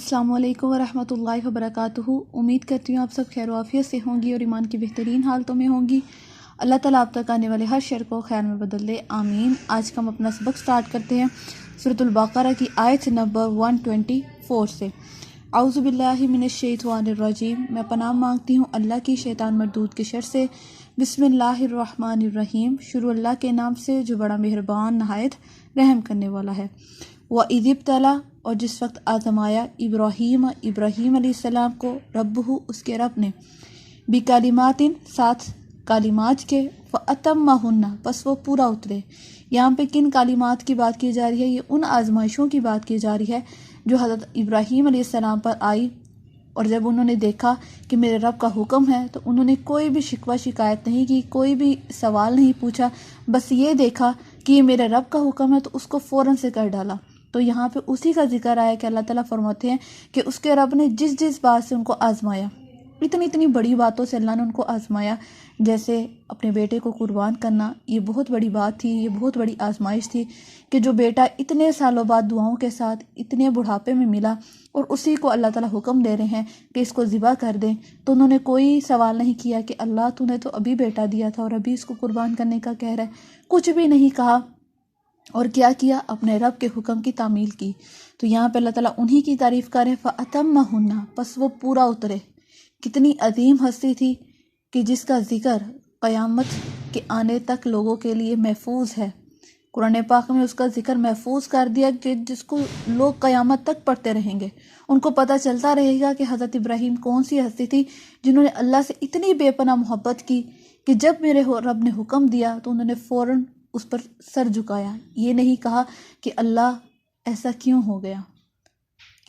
السلام علیکم ورحمۃ اللہ وبرکاتہ۔ امید کرتی ہوں آپ سب خیر و عافیت سے ہوں گی اور ایمان کی بہترین حالتوں میں ہوں گی۔ اللہ تعالیٰ آپ تک آنے والے ہر شر کو خیر میں بدل دے، آمین۔ آج کا ہم اپنا سبق سٹارٹ کرتے ہیں سورۃ البقرہ کی آیت نمبر 124 سے۔ اعوذ باللہ من الشیطان الرجیم، میں پناہ مانگتی ہوں اللہ کی شیطان مردود کے شر سے۔ بسم اللہ الرحمن الرحیم، شروع اللہ کے نام سے جو بڑا مہربان نہایت رحم کرنے والا ہے۔ وَإِذِ ابْتَلَىٰ، اور جس وقت آزمایا ابراہیم علیہ السلام کو ربہ، اس کے رب نے، بکلمات، ساتھ کلمات کے، فَأَتَمَّهُنَّ، پس وہ پورا اترے۔ یہاں پہ کن کلمات کی بات کی جا رہی ہے؟ یہ ان آزمائشوں کی بات کی جا رہی ہے جو حضرت ابراہیم علیہ السلام پر آئی، اور جب انہوں نے دیکھا کہ میرے رب کا حکم ہے تو انہوں نے کوئی بھی شکوہ شکایت نہیں کی، کوئی بھی سوال نہیں پوچھا، بس یہ دیکھا کہ یہ میرے رب کا حکم ہے تو اس کو فوراً سے کر ڈالا۔ تو یہاں پہ اسی کا ذکر آیا کہ اللہ تعالیٰ فرماتے ہیں کہ اس کے رب نے جس جس بات سے ان کو آزمایا، اتنی بڑی باتوں سے اللہ نے ان کو آزمایا، جیسے اپنے بیٹے کو قربان کرنا، یہ بہت بڑی بات تھی، یہ بہت بڑی آزمائش تھی کہ جو بیٹا اتنے سالوں بعد دعاؤں کے ساتھ اتنے بڑھاپے میں ملا اور اسی کو اللہ تعالیٰ حکم دے رہے ہیں کہ اس کو ذبح کر دیں، تو انہوں نے کوئی سوال نہیں کیا کہ اللہ تو نے تو ابھی بیٹا دیا تھا اور ابھی اس کو قربان کرنے کا کہہ رہا ہے، کچھ بھی نہیں کہا، اور کیا کیا؟ اپنے رب کے حکم کی تعمیل کی۔ تو یہاں پہ اللہ تعالیٰ انہی کی تعریف کریں، فَأَتَمَّهُنَّ، پس وہ پورا اترے۔ کتنی عظیم ہستی تھی کہ جس کا ذکر قیامت کے آنے تک لوگوں کے لیے محفوظ ہے۔ قرآن پاک میں اس کا ذکر محفوظ کر دیا کہ جس کو لوگ قیامت تک پڑھتے رہیں گے، ان کو پتہ چلتا رہے گا کہ حضرت ابراہیم کون سی ہستی تھی جنہوں نے اللہ سے اتنی بے پناہ محبت کی کہ جب میرے رب نے حکم دیا تو انہوں نے فوراً اس پر سر جھکایا، یہ نہیں کہا کہ اللہ ایسا کیوں ہو گیا۔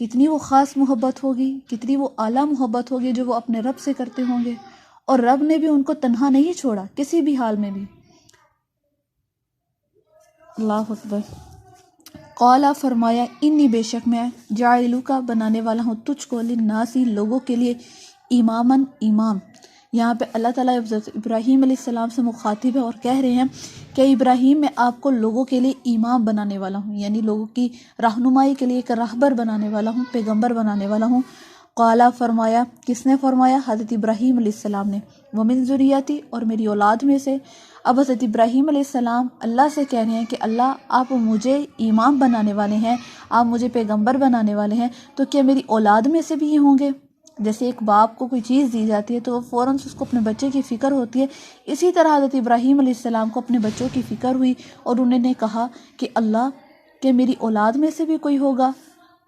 کتنی وہ خاص محبت ہوگی، کتنی وہ اعلیٰ محبت ہوگی جو وہ اپنے رب سے کرتے ہوں گے، اور رب نے بھی ان کو تنہا نہیں چھوڑا کسی بھی حال میں بھی۔ اللہ اکبر۔ قالا، فرمایا، انی، بے شک میں، جاعلوکا، بنانے والا ہوں تجھ کو، للناسی، لوگوں کے لیے، اماماً، امام۔ یہاں پہ اللہ تعالیٰ حضرت ابراہیم علیہ السلام سے مخاطب ہے اور کہہ رہے ہیں کہ ابراہیم، میں آپ کو لوگوں کے لیے امام بنانے والا ہوں، یعنی لوگوں کی رہنمائی کے لیے ایک راہبر بنانے والا ہوں، پیغمبر بنانے والا ہوں۔ قالا، فرمایا، کس نے فرمایا؟ حضرت ابراہیم علیہ السلام نے، ومن ذریتی، اور میری اولاد میں سے۔ اب حضرت ابراہیم علیہ السلام اللہ سے کہہ رہے ہیں کہ اللہ، آپ مجھے امام بنانے والے ہیں، آپ مجھے پیغمبر بنانے والے ہیں، تو کیا میری اولاد میں سے بھی یہ ہوں گے؟ جیسے ایک باپ کو کوئی چیز دی جاتی ہے تو وہ فوراً سے اس کو اپنے بچے کی فکر ہوتی ہے، اسی طرح حضرت ابراہیم علیہ السلام کو اپنے بچوں کی فکر ہوئی اور انہوں نے کہا کہ اللہ، کہ میری اولاد میں سے بھی کوئی ہوگا؟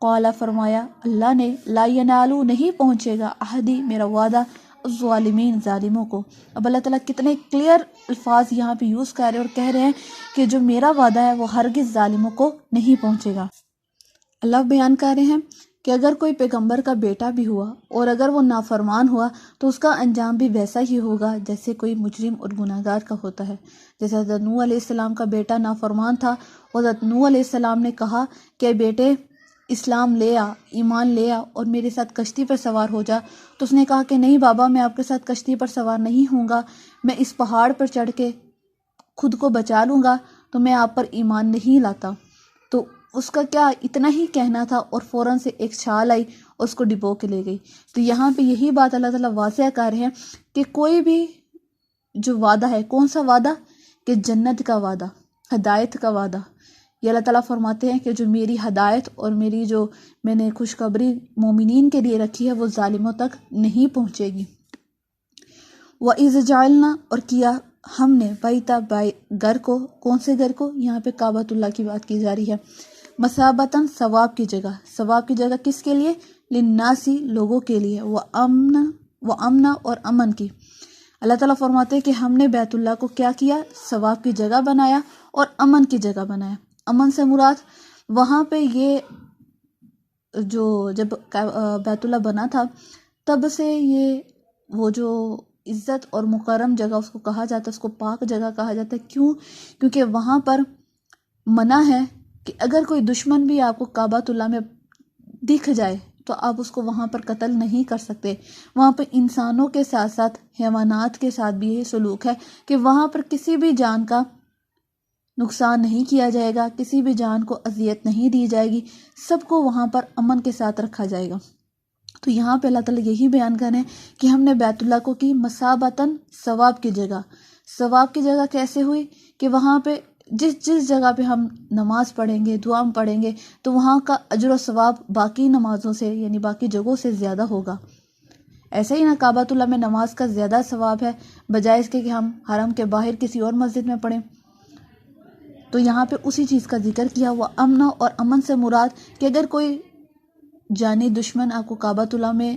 قالا، فرمایا اللہ نے، لا ینالو، نہیں پہنچے گا، عہدی، میرا وعدہ، الظالمین، ظالموں کو۔ اب اللہ تعالیٰ کتنے کلیئر الفاظ یہاں پہ یوز کر رہے ہیں اور کہہ رہے ہیں کہ جو میرا وعدہ ہے وہ ہرگز ظالموں کو نہیں پہنچے گا۔ اللہ بیان کر رہے ہیں کہ اگر کوئی پیغمبر کا بیٹا بھی ہوا اور اگر وہ نافرمان ہوا تو اس کا انجام بھی ویسا ہی ہوگا جیسے کوئی مجرم اور گناہگار کا ہوتا ہے۔ جیسے حضرت نوح علیہ السلام کا بیٹا نافرمان تھا، حضرت نوح علیہ السلام نے کہا کہ بیٹے اسلام لے آ، ایمان لے آ اور میرے ساتھ کشتی پر سوار ہو جا، تو اس نے کہا کہ نہیں بابا، میں آپ کے ساتھ کشتی پر سوار نہیں ہوں گا، میں اس پہاڑ پر چڑھ کے خود کو بچا لوں گا، تو میں آپ پر ایمان نہیں لاتا۔ تو اس کا کیا اتنا ہی کہنا تھا اور فوراً سے ایک چھال آئی اور اس کو ڈبو کے لے گئی۔ تو یہاں پہ یہی بات اللہ تعالیٰ واضح کر رہے ہیں کہ کوئی بھی جو وعدہ ہے، کون سا وعدہ؟ کہ جنت کا وعدہ، ہدایت کا وعدہ۔ یہ اللہ تعالیٰ فرماتے ہیں کہ جو میری ہدایت اور میری جو میں نے خوشخبری مومنین کے لیے رکھی ہے وہ ظالموں تک نہیں پہنچے گی۔ وَإِذْ جَعَلْنَا، اور کیا ہم نے، بیتا، گھر کو، کون سے گھر کو؟ یہاں پہ کعبۃ اللہ کی بات کی جا رہی ہے، مثابتاً، ثواب کی جگہ، ثواب کی جگہ کس کے لیے؟ للناسی، لوگوں کے لیے، وَأَمْنَ، اور امن کی۔ اللہ تعالیٰ فرماتے ہیں کہ ہم نے بیت اللہ کو کیا کیا؟ ثواب کی جگہ بنایا اور امن کی جگہ بنایا۔ امن سے مراد وہاں پہ یہ جو جب بیت اللہ بنا تھا تب سے یہ وہ جو عزت اور مکرم جگہ اس کو کہا جاتا ہے، اس کو پاک جگہ کہا جاتا ہے۔ کیوں؟ کیونکہ وہاں پر منع ہے کہ اگر کوئی دشمن بھی آپ کو کعبۃ اللہ میں دکھ جائے تو آپ اس کو وہاں پر قتل نہیں کر سکتے۔ وہاں پہ انسانوں کے ساتھ ساتھ حیوانات کے ساتھ بھی یہ سلوک ہے کہ وہاں پر کسی بھی جان کا نقصان نہیں کیا جائے گا، کسی بھی جان کو اذیت نہیں دی جائے گی، سب کو وہاں پر امن کے ساتھ رکھا جائے گا۔ تو یہاں پہ اللہ تعالیٰ یہی بیان کریں کہ ہم نے بیت اللہ کو کی مثابتاً، ثواب کی جگہ۔ ثواب کی جگہ کیسے ہوئی کہ وہاں پہ جس جگہ پہ ہم نماز پڑھیں گے، دعا پڑھیں گے، تو وہاں کا اجر و ثواب باقی نمازوں سے یعنی باقی جگہوں سے زیادہ ہوگا۔ ایسے ہی نا کعبۃ اللہ میں نماز کا زیادہ ثواب ہے بجائے اس کے کہ ہم حرم کے باہر کسی اور مسجد میں پڑھیں۔ تو یہاں پہ اسی چیز کا ذکر کیا ہوا امن، اور امن سے مراد کہ اگر کوئی جانی دشمن آپ کو کعبۃ اللہ میں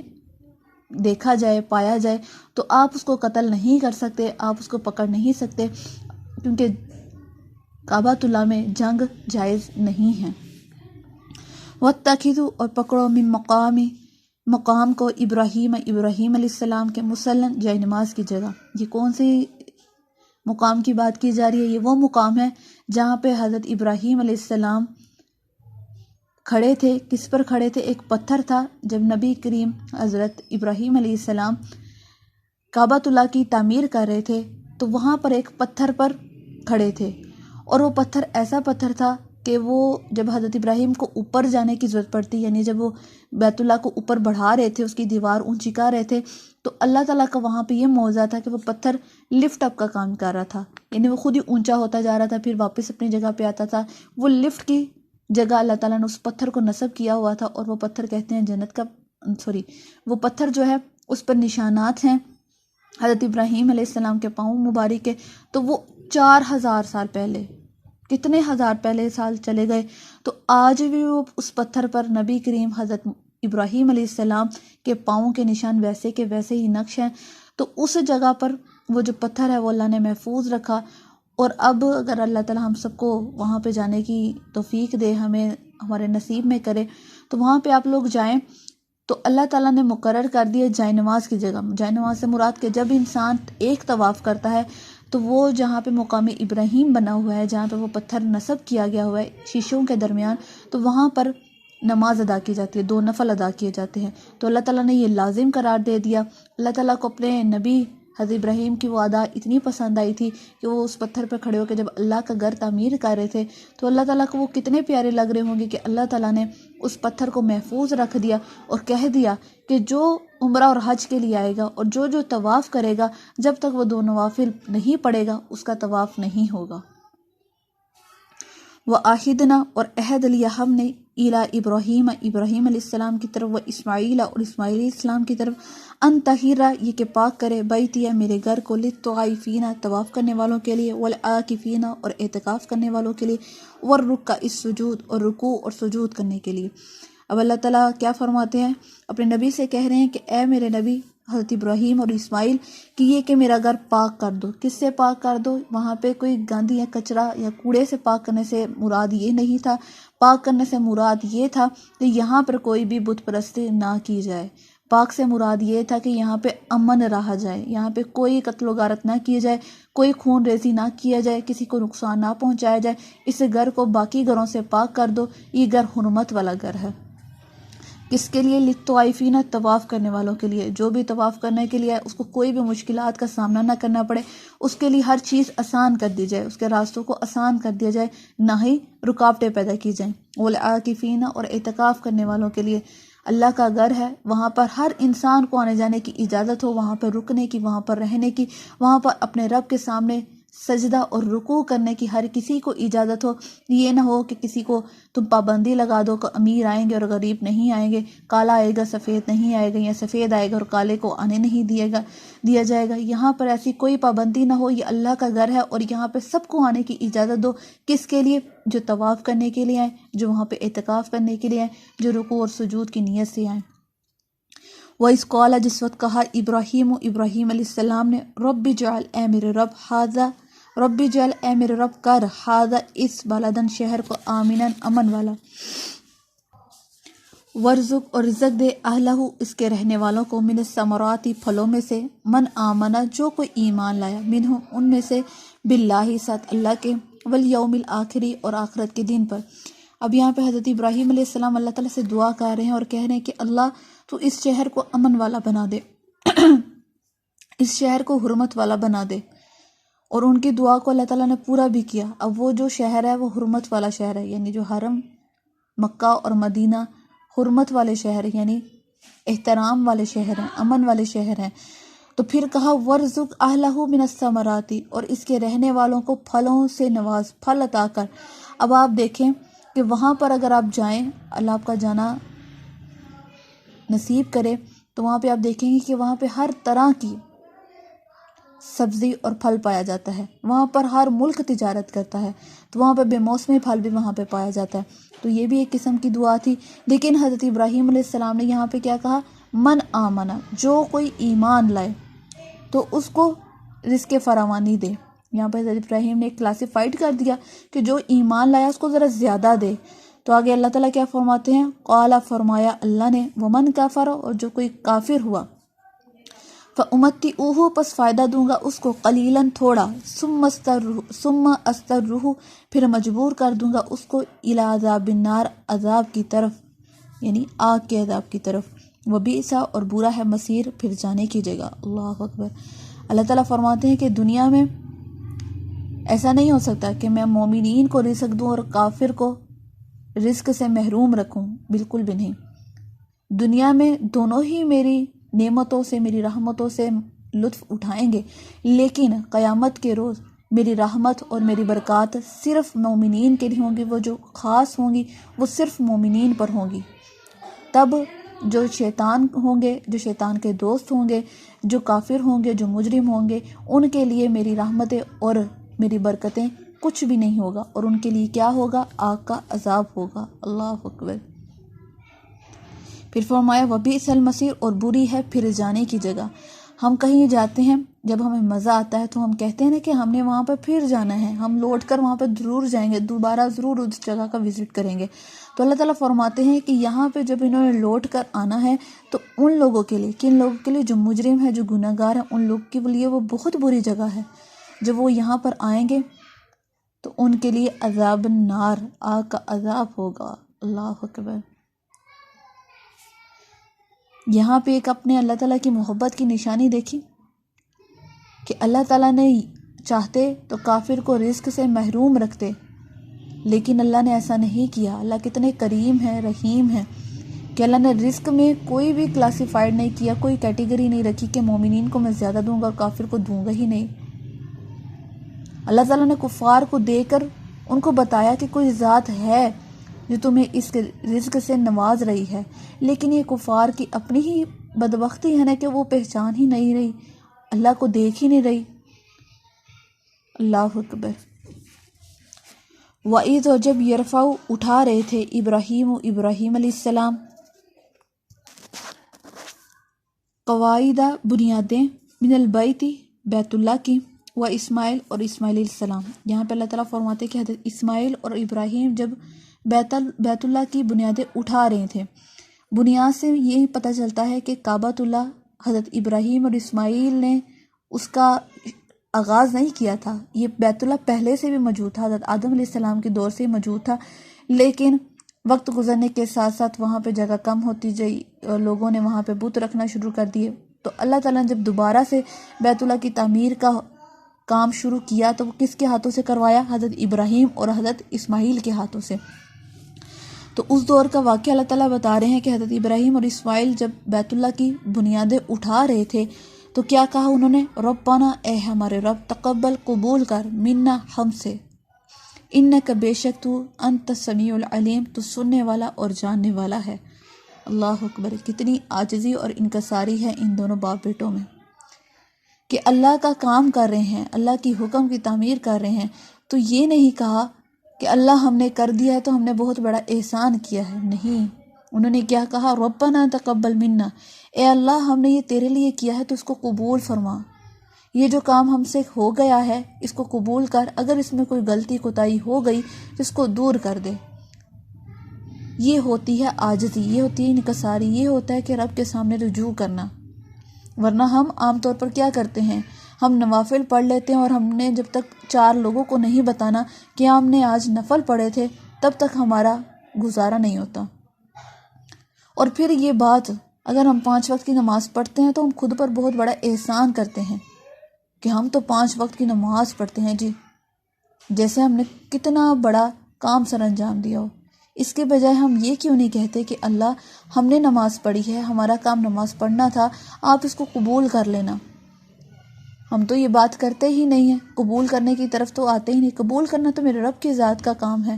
دیکھا جائے، پایا جائے، تو آپ اس کو قتل نہیں کر سکتے، آپ اس کو پکڑ نہیں سکتے، کیونکہ کعبۃ اللہ میں جنگ جائز نہیں ہے۔ وَاتَّخِذُوا، اور پکڑو، من مقام کو، ابراہیم علیہ السلام کے، مصلاً، جائے نماز کی جگہ۔ یہ کون سی مقام کی بات کی جا رہی ہے؟ یہ وہ مقام ہے جہاں پہ حضرت ابراہیم علیہ السلام کھڑے تھے۔ کس پر کھڑے تھے؟ ایک پتھر تھا۔ جب نبی کریم حضرت ابراہیم علیہ السلام کعبۃ اللہ کی تعمیر کر رہے تھے تو وہاں پر ایک پتھر پر کھڑے تھے، اور وہ پتھر ایسا پتھر تھا کہ وہ جب حضرت ابراہیم کو اوپر جانے کی ضرورت پڑتی، یعنی جب وہ بیت اللہ کو اوپر بڑھا رہے تھے، اس کی دیوار اونچی کر رہے تھے، تو اللہ تعالیٰ کا وہاں پہ یہ معجزہ تھا کہ وہ پتھر لفٹ اپ کا کام کر رہا تھا، یعنی وہ خود ہی اونچا ہوتا جا رہا تھا، پھر واپس اپنی جگہ پہ آتا تھا۔ وہ لفٹ کی جگہ اللہ تعالیٰ نے اس پتھر کو نصب کیا ہوا تھا، اور وہ پتھر کہتے ہیں جنت کا، وہ پتھر جو ہے اس پر نشانات ہیں حضرت ابراہیم علیہ السلام کے پاؤں مبارک کے۔ تو وہ 4000 سال پہلے، کتنے ہزار پہلے سال چلے گئے، تو آج بھی وہ اس پتھر پر نبی کریم حضرت ابراہیم علیہ السلام کے پاؤں کے نشان ویسے کے ویسے ہی نقش ہیں۔ تو اس جگہ پر وہ جو پتھر ہے وہ اللہ نے محفوظ رکھا، اور اب اگر اللہ تعالیٰ ہم سب کو وہاں پہ جانے کی توفیق دے، ہمیں ہمارے نصیب میں کرے، تو وہاں پہ آپ لوگ جائیں، تو اللہ تعالیٰ نے مقرر کر دیے جائے نماز کی جگہ۔ جائے نماز سے مراد کہ جب انسان ایک طواف کرتا ہے تو وہ جہاں پہ مقام ابراہیم بنا ہوا ہے، جہاں پہ وہ پتھر نصب کیا گیا ہوا ہے شیشوں کے درمیان، تو وہاں پر نماز ادا کی جاتی ہے، 2 نفل ادا کیے جاتے ہیں۔ تو اللہ تعالیٰ نے یہ لازم قرار دے دیا۔ اللہ تعالیٰ کو اپنے نبی حضرت ابراہیم کی وہ ادا اتنی پسند آئی تھی کہ وہ اس پتھر پہ کھڑے ہو کے جب اللہ کا گھر تعمیر کر رہے تھے، تو اللہ تعالیٰ کو وہ کتنے پیارے لگ رہے ہوں گے کہ اللہ تعالیٰ نے اس پتھر کو محفوظ رکھ دیا، اور کہہ دیا کہ جو عمرہ اور حج کے لیے آئے گا اور جو طواف کرے گا، جب تک وہ 2 نوافل نہیں پڑے گا اس کا طواف نہیں ہوگا۔ وَعَہِدْنَا، اور عہد لیا ہم نے، اِلیٰ ابراہیم علیہ السلام کی طرف، و اسماعیل، اور اسماعیل علیہ السلام کی طرف، ان طہرا، یہ کہ پاک کرے، بیتیہ، میرے گھر کو، للطوافین، طواف کرنے والوں کے لیے، والعاکفین، اور اعتکاف کرنے والوں کے لیے، والرکع السجود، اور رکوع اور سجود کرنے کے لیے۔ اب اللہ تعالیٰ کیا فرماتے ہیں؟ اپنے نبی سے کہہ رہے ہیں کہ اے میرے نبی حضرت ابراہیم اور اسماعیل، کہ یہ کہ میرا گھر پاک کر دو۔ کس سے پاک کر دو؟ وہاں پہ کوئی گند یا کچرا یا کوڑے سے پاک کرنے سے مراد یہ نہیں تھا، پاک کرنے سے مراد یہ تھا کہ یہاں پر کوئی بھی بت پرستی نہ کی جائے۔ پاک سے مراد یہ تھا کہ یہاں پہ امن رہا جائے، یہاں پہ کوئی قتل و غارت نہ کی جائے، کوئی خون ریزی نہ کیا جائے، کسی کو نقصان نہ پہنچایا جائے۔ اس گھر کو باقی گھروں سے پاک کر دو، یہ گھر حرمت والا گھر ہے۔ کس کے لیے؟ للطوافین، طواف کرنے والوں کے لیے۔ جو بھی طواف کرنے کے لیے اس کو کوئی بھی مشکلات کا سامنا نہ کرنا پڑے، اس کے لیے ہر چیز آسان کر دی جائے، اس کے راستوں کو آسان کر دیا جائے، نہ ہی رکاوٹیں پیدا کی جائیں۔ والعاکفین، اور اعتکاف کرنے والوں کے لیے۔ اللہ کا گھر ہے، وہاں پر ہر انسان کو آنے جانے کی اجازت ہو، وہاں پر رکنے کی، وہاں پر رہنے کی، وہاں پر اپنے رب کے سامنے سجدہ اور رکوع کرنے کی ہر کسی کو اجازت ہو۔ یہ نہ ہو کہ کسی کو تم پابندی لگا دو کہ امیر آئیں گے اور غریب نہیں آئیں گے، کالا آئے گا سفید نہیں آئے گا، یا سفید آئے گا اور کالے کو آنے نہیں دیا جائے گا۔ یہاں پر ایسی کوئی پابندی نہ ہو، یہ اللہ کا گھر ہے، اور یہاں پہ سب کو آنے کی اجازت دو۔ کس کے لیے؟ جو طواف کرنے کے لیے آئیں، جو وہاں پہ اعتکاف کرنے کے لیے آئیں، جو رکوع اور سجود کی نیت سے آئیں۔ وَإِذْ قَالَ، جس وقت کہا ابراہیم علیہ السلام نے، رب اجعل، اے میرے رب، رب اجعل، اے میرے رب، کر، ھذا، اس، بلدن، شہر کو، آمناً، امن والا، وارزق، اور رزق دے، اہلہ، اس کے رہنے والوں کو، من الثمرات، پھلوں میں سے، من آمنا، جو کوئی ایمان لایا، منہم، ان میں سے، باللہ، ساتھ اللہ کے، والیوم الآخری، اور آخرت کے دن پر۔ اب یہاں پہ حضرت ابراہیم علیہ السلام اللہ تعالیٰ سے دعا کر رہے ہیں اور کہہ رہے ہیں کہ اللہ تو اس شہر کو امن والا بنا دے، اس شہر کو حرمت والا بنا دے، اور ان کی دعا کو اللہ تعالیٰ نے پورا بھی کیا۔ اب وہ جو شہر ہے وہ حرمت والا شہر ہے، یعنی جو حرم مکہ اور مدینہ حرمت والے شہر یعنی احترام والے شہر ہیں، امن والے شہر ہیں۔ تو پھر کہا ورزق اہلہ من الثمرات، اور اس کے رہنے والوں کو پھلوں سے نواز، پھل عطا کر۔ اب آپ دیکھیں کہ وہاں پر اگر آپ جائیں، اللہ آپ کا جانا نصیب کرے، تو وہاں پہ آپ دیکھیں گے کہ وہاں پہ ہر طرح کی سبزی اور پھل پایا جاتا ہے۔ وہاں پر ہر ملک تجارت کرتا ہے، تو وہاں پہ بے موسمی پھل بھی وہاں پہ پایا جاتا ہے۔ تو یہ بھی ایک قسم کی دعا تھی۔ لیکن حضرت ابراہیم علیہ السلام نے یہاں پہ کیا کہا؟ من آمنا، جو کوئی ایمان لائے تو اس کو رزق فراوانی دے۔ یہاں پہ حضرت ابراہیم نے ایک کلاسیفائڈ کر دیا کہ جو ایمان لایا اس کو ذرا زیادہ دے۔ تو آگے اللہ تعالیٰ کیا فرماتے ہیں؟ قال، فرمایا اللہ نے، ومن کفر، اور جو کوئی کافر ہوا، فَأُمَتِّعُهُ، پس فائدہ دوں گا اس کو، قلیلاً تھوڑا، ثم استرہ، پھر مجبور کر دوں گا اس کو، الی عذاب النار، عذاب کی طرف، یعنی آگ کے عذاب کی طرف، وبئس، اور برا ہے مصیر، پھر جانے کی جگہ۔ اللہ اکبر۔ اللہ تعالیٰ فرماتے ہیں کہ دنیا میں ایسا نہیں ہو سکتا کہ میں مومنین کو رزق دوں اور کافر کو رزق سے محروم رکھوں، بالکل بھی نہیں۔ دنیا میں دونوں ہی میری نعمتوں سے، میری رحمتوں سے لطف اٹھائیں گے، لیکن قیامت کے روز میری رحمت اور میری برکات صرف مومنین کے لیے ہوں گی، وہ جو خاص ہوں گی وہ صرف مومنین پر ہوں گی۔ تب جو شیطان ہوں گے، جو شیطان کے دوست ہوں گے، جو کافر ہوں گے، جو مجرم ہوں گے، ان کے لیے میری رحمتیں اور میری برکتیں کچھ بھی نہیں ہوگا، اور ان کے لیے کیا ہوگا؟ آگ کا عذاب ہوگا۔ اللہ اکبر۔ پھر فرمایا وبئس المصیر، اور بری ہے پھر جانے کی جگہ۔ ہم کہیں جاتے ہیں، جب ہمیں مزہ آتا ہے تو ہم کہتے ہیں نا کہ ہم نے وہاں پہ پھر جانا ہے، ہم لوٹ کر وہاں پہ ضرور جائیں گے، دوبارہ ضرور اس جگہ کا وزٹ کریں گے۔ تو اللہ تعالیٰ فرماتے ہیں کہ یہاں پہ جب انہوں نے لوٹ کر آنا ہے تو ان لوگوں کے لیے، کن لوگوں کے لیے؟ جو مجرم ہے، جو گناہ گار ہیں، ان لوگوں کے لیے وہ بہت بری جگہ ہے۔ جب وہ یہاں پر آئیں گے تو ان کے لیے عذاب النار، آگ کا عذاب ہوگا۔ اللہ اکبر۔ یہاں پہ ایک اپنے اللہ تعالیٰ کی محبت کی نشانی دیکھی کہ اللہ تعالیٰ نے چاہتے تو کافر کو رزق سے محروم رکھتے، لیکن اللہ نے ایسا نہیں کیا۔ اللہ کتنے کریم ہے، رحیم ہے کہ اللہ نے رزق میں کوئی بھی کلاسیفائڈ نہیں کیا، کوئی کیٹیگری نہیں رکھی کہ مومنین کو میں زیادہ دوں گا اور کافر کو دوں گا ہی نہیں۔ اللہ تعالیٰ نے کفار کو دے کر ان کو بتایا کہ کوئی ذات ہے جو تمہیں اس رزق سے نواز رہی ہے، لیکن یہ کفار کی اپنی ہی بدبختی ہے نا کہ وہ پہچان ہی نہیں رہی، اللہ کو دیکھ ہی نہیں رہی۔ اللہ اکبر۔ وَإِذْ، اور جب یرفع اٹھا رہے تھے ابراہیم علیہ السلام، قواعد بنیادیں، من البیت بیت اللہ کی، و اسماعیل، اور اسماعیل علیہ السلام۔ یہاں پہ اللہ تعالیٰ فرماتے ہیں کہ حضرت اسماعیل اور ابراہیم جب بیت اللہ کی بنیادیں اٹھا رہے تھے، بنیاد سے یہی پتہ چلتا ہے کہ کعبۃ اللہ حضرت ابراہیم اور اسماعیل نے اس کا آغاز نہیں کیا تھا، یہ بیت اللہ پہلے سے بھی موجود تھا، حضرت آدم علیہ السلام کے دور سے ہی موجود تھا، لیکن وقت گزرنے کے ساتھ ساتھ وہاں پہ جگہ کم ہوتی گئی اور لوگوں نے وہاں پہ بت رکھنا شروع کر دیے۔ تو اللہ تعالیٰ نے جب دوبارہ سے بیت اللہ کی تعمیر کا کام شروع کیا تو وہ کس کے ہاتھوں سے کروایا؟ حضرت ابراہیم اور حضرت اسماعیل کے ہاتھوں سے۔ تو اس دور کا واقعہ اللہ تعالیٰ بتا رہے ہیں کہ حضرت ابراہیم اور اسماعیل جب بیت اللہ کی بنیادیں اٹھا رہے تھے تو کیا کہا انہوں نے؟ ربنا، اے ہمارے رب، تقبل، قبول کر، منا، ہم سے، انک، بے شک تو، انت السمیع العلیم، تو سننے والا اور جاننے والا ہے۔ اللہ اکبر۔ کتنی عاجزی اور انکساری ہے ان دونوں باپ بیٹوں میں کہ اللہ کا کام کر رہے ہیں، اللہ کی حکم کی تعمیر کر رہے ہیں، تو یہ نہیں کہا کہ اللہ ہم نے کر دیا ہے تو ہم نے بہت بڑا احسان کیا ہے، نہیں، انہوں نے کیا کہا؟ ربنا تقبل منا، اے اللہ ہم نے یہ تیرے لیے کیا ہے تو اس کو قبول فرما، یہ جو کام ہم سے ہو گیا ہے اس کو قبول کر، اگر اس میں کوئی غلطی کوتاہی ہو گئی تو اس کو دور کر دے۔ یہ ہوتی ہے عاجزی، یہ ہوتی ہے انکساری، یہ ہوتا ہے کہ رب کے سامنے رجوع کرنا۔ ورنہ ہم عام طور پر کیا کرتے ہیں؟ ہم نوافل پڑھ لیتے ہیں اور ہم نے جب تک 4 لوگوں کو نہیں بتانا کہ ہم نے آج نفل پڑھے تھے تب تک ہمارا گزارا نہیں ہوتا۔ اور پھر یہ بات، اگر ہم 5 وقت کی نماز پڑھتے ہیں تو ہم خود پر بہت بڑا احسان کرتے ہیں کہ ہم تو 5 وقت کی نماز پڑھتے ہیں جی، جیسے ہم نے کتنا بڑا کام سر انجام دیا ہو۔ اس کے بجائے ہم یہ کیوں نہیں کہتے کہ اللہ ہم نے نماز پڑھی ہے، ہمارا کام نماز پڑھنا تھا، آپ اس کو قبول کر لینا۔ ہم تو یہ بات کرتے ہی نہیں ہیں، قبول کرنے کی طرف تو آتے ہی نہیں۔ قبول کرنا تو میرے رب کی ذات کا کام ہے۔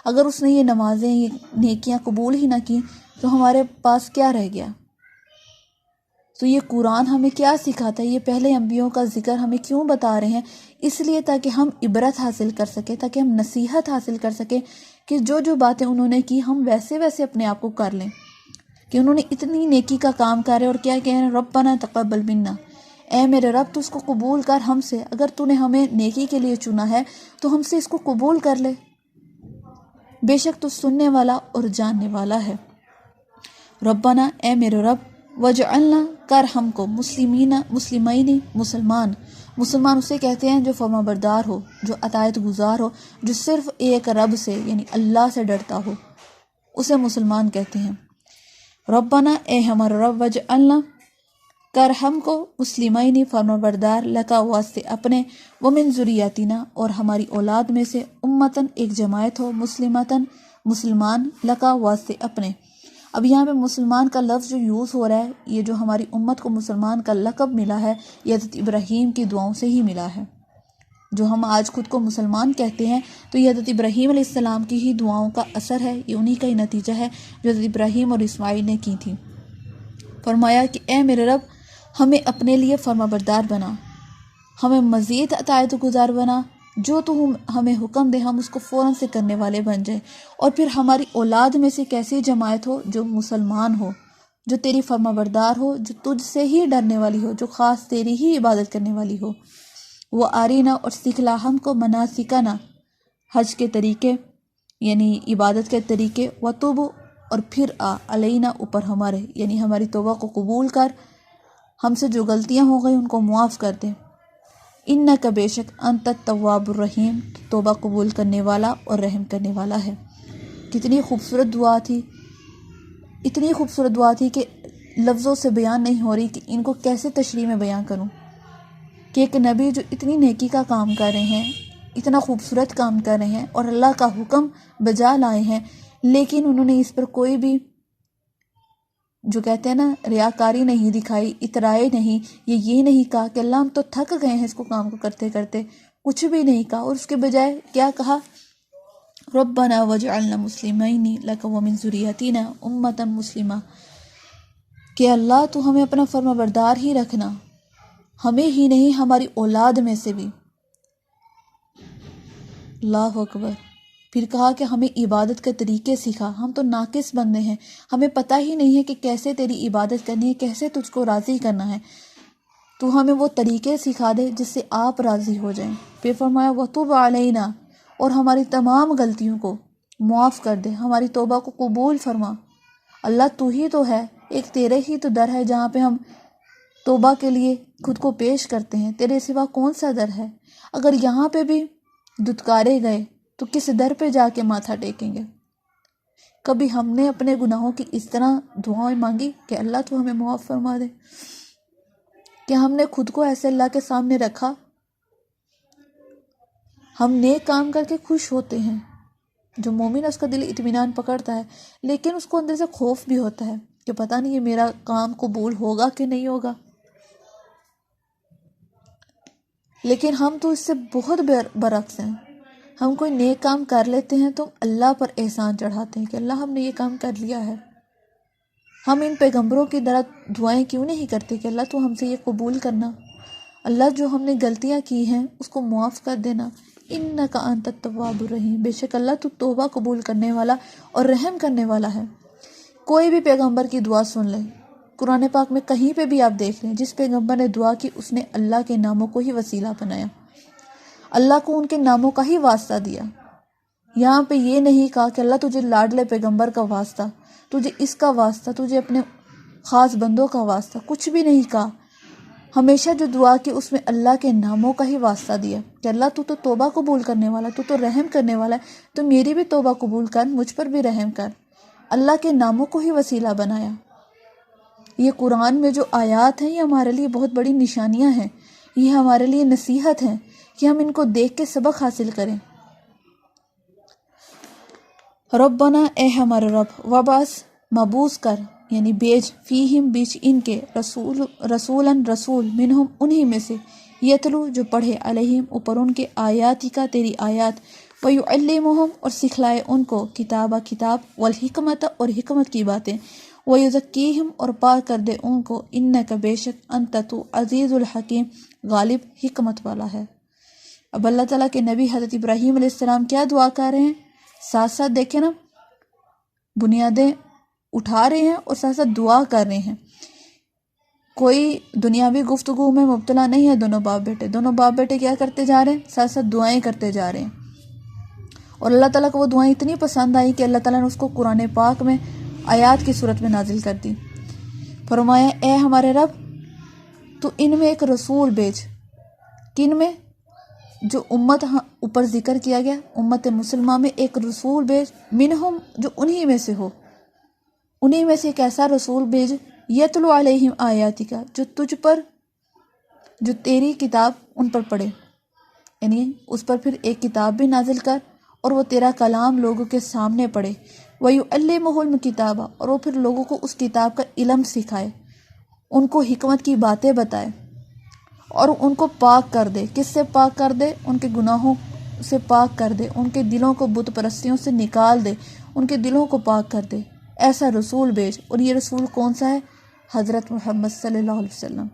اگر اس نے یہ نمازیں، یہ نیکیاں قبول ہی نہ کی تو ہمارے پاس کیا رہ گیا؟ تو یہ قرآن ہمیں کیا سکھاتا ہے؟ یہ پہلے انبیاء کا ذکر ہمیں کیوں بتا رہے ہیں؟ اس لیے تاکہ ہم عبرت حاصل کر سکیں، تاکہ ہم نصیحت حاصل کر سکیں کہ جو جو باتیں انہوں نے کی ہم ویسے ویسے اپنے آپ کو کر لیں، کہ انہوں نے اتنی نیکی کا کام کرے اور کیا کہہ رہے ہیں، ربنا تقبل منا، اے میرے رب تو اس کو قبول کر ہم سے، اگر تو نے ہمیں نیکی کے لیے چنا ہے تو ہم سے اس کو قبول کر لے، بے شک تو سننے والا اور جاننے والا ہے۔ ربنا، اے میرے رب، وجعلنا، کر ہم کو مسلمین، مسلمان اسے کہتے ہیں جو فرما بردار ہو، جو اطاعت گزار ہو، جو صرف ایک رب سے یعنی اللہ سے ڈرتا ہو، اسے مسلمان کہتے ہیں۔ ربنا، اے ہمارا رب، وجعلنا، کر ہم کو مسلمین، فرما بردار، لکا واسطے اپنے، ومن ذریاتنا، اور ہماری اولاد میں سے، امتن، ایک جماعت ہو، مسلمتن، مسلمان، لکا واسطے اپنے۔ اب یہاں پہ مسلمان کا لفظ جو یوز ہو رہا ہے، یہ جو ہماری امت کو مسلمان کا لقب ملا ہے، یہ حضرت ابراہیم کی دعاؤں سے ہی ملا ہے۔ جو ہم آج خود کو مسلمان کہتے ہیں تو یہ حضرت ابراہیم علیہ السلام کی ہی دعاؤں کا اثر ہے، یہ انہی کا ہی نتیجہ ہے جو حضرت ابراہیم اور اسماعیل نے کی تھی۔ فرمایا کہ اے میرے رب، ہمیں اپنے لیے فرما بردار بنا، ہمیں مزید اطاعت گزار بنا، جو تو ہمیں حکم دے ہم اس کو فوراً سے کرنے والے بن جائیں، اور پھر ہماری اولاد میں سے کیسی جماعت ہو جو مسلمان ہو، جو تیری فرما بردار ہو، جو تجھ سے ہی ڈرنے والی ہو، جو خاص تیری ہی عبادت کرنے والی ہو۔ وہ آرینا، اور سکھلا ہم کو، مناسکنا، حج کے طریقے یعنی عبادت کے طریقے، وتوب، اور پھر علینا، اوپر ہمارے یعنی ہماری توبہ کو قبول کر، ہم سے جو غلطیاں ہو گئی ان کو معاف کر دے۔ انک، بے شک، انت التواب الرحیم، توبہ قبول کرنے والا اور رحم کرنے والا ہے۔ کتنی خوبصورت دعا تھی، اتنی خوبصورت دعا تھی کہ لفظوں سے بیان نہیں ہو رہی کہ ان کو کیسے تشریح میں بیان کروں، کہ ایک نبی جو اتنی نیکی کا کام کر رہے ہیں، اتنا خوبصورت کام کر رہے ہیں اور اللہ کا حکم بجا لائے ہیں، لیکن انہوں نے اس پر کوئی بھی جو کہتے ہیں نا ریاکاری نہیں دکھائی، اترائے نہیں، یہ نہیں کہا کہ اللہ ہم تو تھک گئے ہیں اس کو کام کو کرتے کرتے، کچھ بھی نہیں کہا، اور اس کے بجائے کیا کہا، ربنا وجعلنا مسلمین لک ومن ذریاتنا امتا مسلمہ، کہ اللہ تو ہمیں اپنا فرما بردار ہی رکھنا، ہمیں ہی نہیں ہماری اولاد میں سے بھی۔ اللہ اکبر۔ پھر کہا کہ ہمیں عبادت کے طریقے سکھا، ہم تو ناقص بندے ہیں، ہمیں پتہ ہی نہیں ہے کہ کیسے تیری عبادت کرنی ہے، کیسے تجھ کو راضی کرنا ہے، تو ہمیں وہ طریقے سکھا دے جس سے آپ راضی ہو جائیں۔ پھر فرمایا وتوب علینا، اور ہماری تمام غلطیوں کو معاف کر دے، ہماری توبہ کو قبول فرما۔ اللہ تو ہی تو ہے، ایک تیرے ہی تو در ہے جہاں پہ ہم توبہ کے لیے خود کو پیش کرتے ہیں، تیرے سوا کون سا در ہے؟ اگر یہاں پہ بھی دھتکارے گئے تو کس در پہ جا کے ماتھا ٹیکیں گے؟ کبھی ہم نے اپنے گناہوں کی اس طرح دعائیں مانگی کہ اللہ تو ہمیں معاف فرما دے؟ کہ ہم نے خود کو ایسے اللہ کے سامنے رکھا؟ ہم نیک کام کر کے خوش ہوتے ہیں، جو مومن ہے اس کا دل اطمینان پکڑتا ہے، لیکن اس کو اندر سے خوف بھی ہوتا ہے کہ پتہ نہیں یہ میرا کام قبول ہوگا کہ نہیں ہوگا۔ لیکن ہم تو اس سے بہت برعکس ہیں، ہم کوئی نیک کام کر لیتے ہیں تو اللہ پر احسان چڑھاتے ہیں کہ اللہ ہم نے یہ کام کر لیا ہے۔ ہم ان پیغمبروں کی طرح دعائیں کیوں نہیں کرتے کہ اللہ تو ہم سے یہ قبول کرنا، اللہ جو ہم نے غلطیاں کی ہیں اس کو معاف کر دینا، انک انت التواب الرحیم، بے شک اللہ تو توبہ قبول کرنے والا اور رحم کرنے والا ہے۔ کوئی بھی پیغمبر کی دعا سن لیں، قرآن پاک میں کہیں پہ بھی آپ دیکھ لیں، جس پیغمبر نے دعا کی اس نے اللہ کے ناموں کو ہی وسیلہ بنایا، اللہ کو ان کے ناموں کا ہی واسطہ دیا۔ یہاں پہ یہ نہیں کہا کہ اللہ تجھے لاڈلے پیغمبر کا واسطہ، تجھے اس کا واسطہ، تجھے اپنے خاص بندوں کا واسطہ، کچھ بھی نہیں کہا۔ ہمیشہ جو دعا کی اس میں اللہ کے ناموں کا ہی واسطہ دیا کہ اللہ تو توبہ قبول کرنے والا، تو رحم کرنے والا ہے، تو میری بھی توبہ قبول کر، مجھ پر بھی رحم کر، اللہ کے ناموں کو ہی وسیلہ بنایا۔ یہ قرآن میں جو آیات ہیں یہ ہمارے لیے بہت بڑی نشانیاں ہیں، یہ ہمارے لیے نصیحت ہے کہ ہم ان کو دیکھ کے سبق حاصل کریں۔ ربنا، اے ہمارے رب، وبعث، مبعوث کر یعنی بیج، فیہم بیچ ان کے، رسولاً رسول، منہم انہی میں سے، یتلو جو پڑھے، علیہم اوپر ان کے، آیاتی کا تیری آیات، ویعلمہم اور سکھلائے ان کو، کتاب، والحکمت اور حکمت کی باتیں، ویزکیہم اور پاک کر دے ان کو، انک بے شک، انت تو، عزیز الحکیم غالب حکمت والا ہے۔ اب اللہ تعالیٰ کے نبی حضرت ابراہیم علیہ السلام کیا دعا کر رہے ہیں؟ ساتھ ساتھ دیکھیں نا، بنیادیں اٹھا رہے ہیں اور ساتھ ساتھ دعا کر رہے ہیں۔ کوئی دنیاوی گفتگو میں مبتلا نہیں ہے دونوں باپ بیٹے کیا کرتے جا رہے ہیں؟ ساتھ ساتھ دعائیں کرتے جا رہے ہیں۔ اور اللہ تعالیٰ کو وہ دعائیں اتنی پسند آئی کہ اللہ تعالیٰ نے اس کو قرآن پاک میں آیات کی صورت میں نازل کر دی۔ فرمایا اے ہمارے رب، تو ان میں ایک رسول بھیج۔ کن میں؟ جو امت اوپر ذکر کیا گیا، امت مسلمہ میں ایک رسول بھیج، منہم جو انہی میں سے ہو، انہی میں سے ایک ایسا رسول بھیج، یتلو علیہم آیاتی کا، جو تجھ پر، جو تیری کتاب ان پر پڑھے، یعنی اس پر پھر ایک کتاب بھی نازل کر اور وہ تیرا کلام لوگوں کے سامنے پڑھے، وَيُعَلِّمُهُ الْكِتَابَ اور وہ پھر لوگوں کو اس کتاب کا علم سکھائے، ان کو حکمت کی باتیں بتائے اور ان کو پاک کر دے۔ کس سے پاک کر دے؟ ان کے گناہوں سے پاک کر دے، ان کے دلوں کو بت پرستیوں سے نکال دے، ان کے دلوں کو پاک کر دے، ایسا رسول بھیج۔ اور یہ رسول کون سا ہے؟ حضرت محمد صلی اللہ علیہ وسلم۔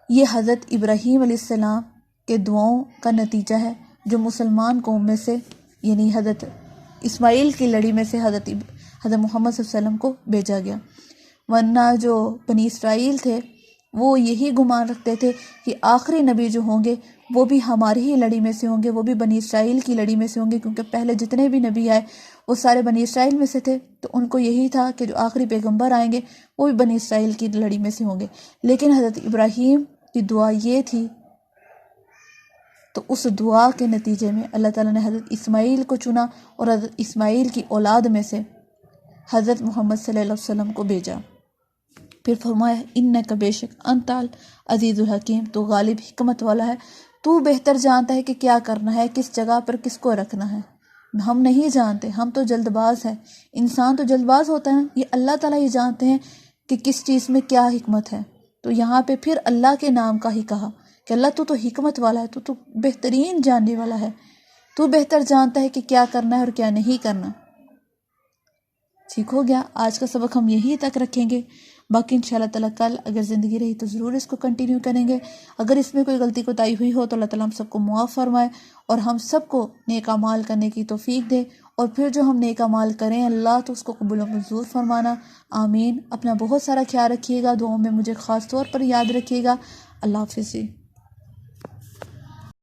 یہ حضرت ابراہیم علیہ السلام کے دعاؤں کا نتیجہ ہے جو مسلمان قوم میں سے، یعنی حضرت اسماعیل کی لڑی میں سے حضرت محمد صلی اللہ علیہ وسلم کو بھیجا گیا۔ ورنہ جو بنی اسرائیل تھے وہ یہی گمان رکھتے تھے کہ آخری نبی جو ہوں گے وہ بھی ہماری ہی لڑی میں سے ہوں گے، وہ بھی بنی اسرائیل کی لڑی میں سے ہوں گے، کیونکہ پہلے جتنے بھی نبی آئے وہ سارے بنی اسرائیل میں سے تھے، تو ان کو یہی تھا کہ جو آخری پیغمبر آئیں گے وہ بھی بنی اسرائیل کی لڑی میں سے ہوں گے۔ لیکن حضرت ابراہیم کی دعا یہ تھی، تو اس دعا کے نتیجے میں اللہ تعالیٰ نے حضرت اسماعیل کو چنا اور حضرت اسماعیل کی اولاد میں سے حضرت محمد صلی اللہ علیہ وسلم کو بھیجا۔ پھر فرمایا انک بے شک، انت عزیز الحکیم تو غالب حکمت والا ہے، تو بہتر جانتا ہے کہ کیا کرنا ہے، کس جگہ پر کس کو رکھنا ہے۔ ہم نہیں جانتے، ہم تو جلد باز ہیں، انسان تو جلد باز ہوتا ہے، یہ اللہ تعالیٰ ہی جانتے ہیں کہ کس چیز میں کیا حکمت ہے۔ تو یہاں پہ پھر اللہ کے نام کا ہی کہا کہ اللہ تو حکمت والا ہے، تو بہترین جاننے والا ہے، تو بہتر جانتا ہے کہ کیا کرنا ہے اور کیا نہیں کرنا۔ ٹھیک ہو گیا، آج کا سبق ہم یہی تک رکھیں گے، باقی انشاءاللہ تعالیٰ کل اگر زندگی رہی تو ضرور اس کو کنٹینیو کریں گے۔ اگر اس میں کوئی غلطی کوتاہی ہوئی ہو تو اللہ تعالیٰ ہم سب کو معاف فرمائے اور ہم سب کو نیک اعمال کرنے کی توفیق دے، اور پھر جو ہم نیک اعمال کریں اللہ تو اس کو قبول و منظور فرمانا، آمین۔ اپنا بہت سارا خیال رکھیے گا، دعاؤں میں مجھے خاص طور پر یاد رکھیے گا۔ اللہ حافظ۔